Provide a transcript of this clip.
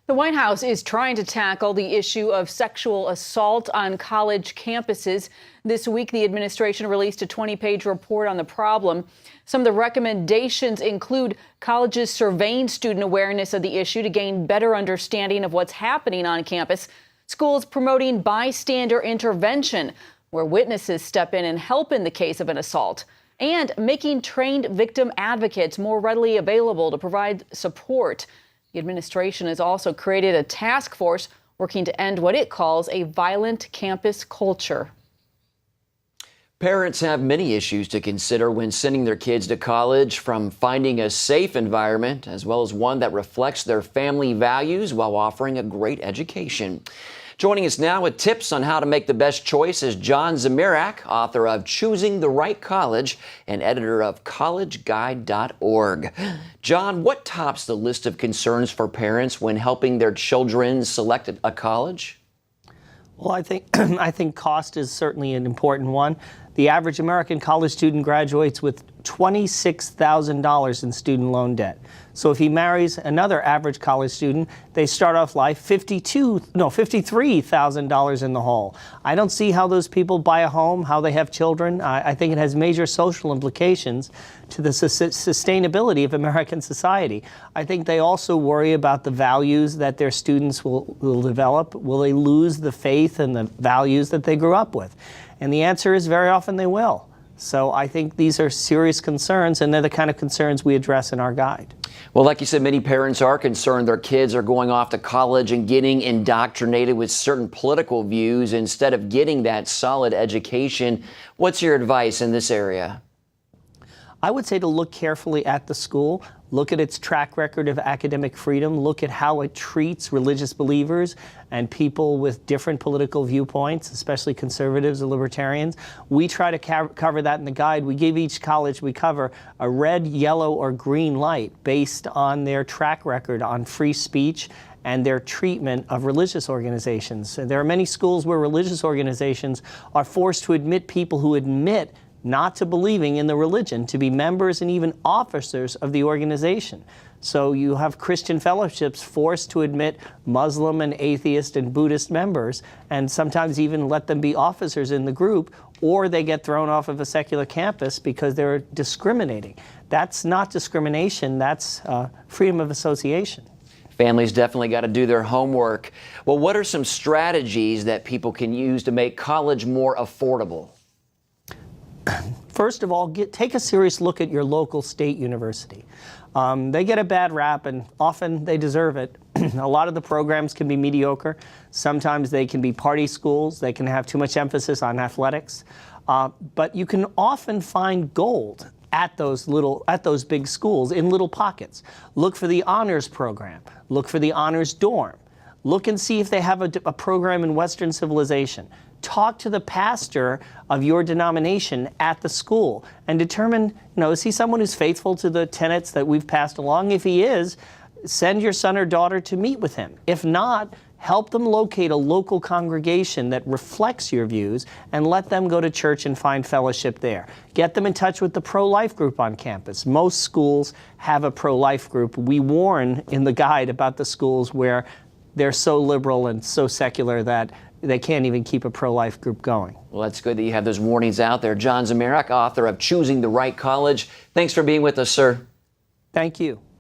The White House is trying to tackle the issue of sexual assault on college campuses. This week, the administration released a 20-page report on the problem. Some of the recommendations include colleges surveying student awareness of the issue to gain better understanding of what's happening on campus, schools promoting bystander intervention, where witnesses step in and help in the case of an assault, and making trained victim advocates more readily available to provide support. The administration has also created a task force working to end what it calls a violent campus culture. Parents have many issues to consider when sending their kids to college, from finding a safe environment as well as one that reflects their family values while offering a great education. Joining us now with tips on how to make the best choice is John Zmirak, author of Choosing the Right College and editor of collegeguide.org. John, what tops the list of concerns for parents when helping their children select a college? Well, I think cost is certainly an important one. The average American college student graduates with $26,000 in student loan debt. So if he marries another average college student, they start off life $53,000 in the hole. I don't see how those people buy a home, how they have children. I think it has major social implications to the sustainability of American society. I think they also worry about the values that their students will develop. Will they lose the faith and the values that they grew up with? And the answer is very often they will. So I think these are serious concerns, and they're the kind of concerns we address in our guide. Well, like you said, many parents are concerned their kids are going off to college and getting indoctrinated with certain political views instead of getting that solid education. What's your advice in this area? I would say to look carefully at the school, look at its track record of academic freedom, look at how it treats religious believers and people with different political viewpoints, especially conservatives or libertarians. We try to cover that in the guide. We give each college we cover a red, yellow, or green light based on their track record on free speech and their treatment of religious organizations. And there are many schools where religious organizations are forced to admit people who admit not to believing in the religion, to be members and even officers of the organization. So you have Christian fellowships forced to admit Muslim and atheist and Buddhist members, and sometimes even let them be officers in the group, or they get thrown off of a secular campus because they're discriminating. That's not discrimination, that's freedom of association. Families definitely got to do their homework. Well, what are some strategies that people can use to make college more affordable? First of all, take a serious look at your local state university. They get a bad rap, and often they deserve it. A lot of the programs can be mediocre. Sometimes they can be party schools. They can have too much emphasis on athletics. But you can often find gold at those big schools in little pockets. Look for the honors program. Look for the honors dorm. Look and see if they have a program in Western civilization. Talk to the pastor of your denomination at the school and determine, is he someone who's faithful to the tenets that we've passed along? If he is, send your son or daughter to meet with him. If not, help them locate a local congregation that reflects your views and let them go to church and find fellowship there. Get them in touch with the pro-life group on campus. Most schools have a pro-life group. We warn in the guide about the schools where they're so liberal and so secular that they can't even keep a pro-life group going. Well, that's good that you have those warnings out there. John Zmirak, author of Choosing the Right College. Thanks for being with us, sir. Thank you.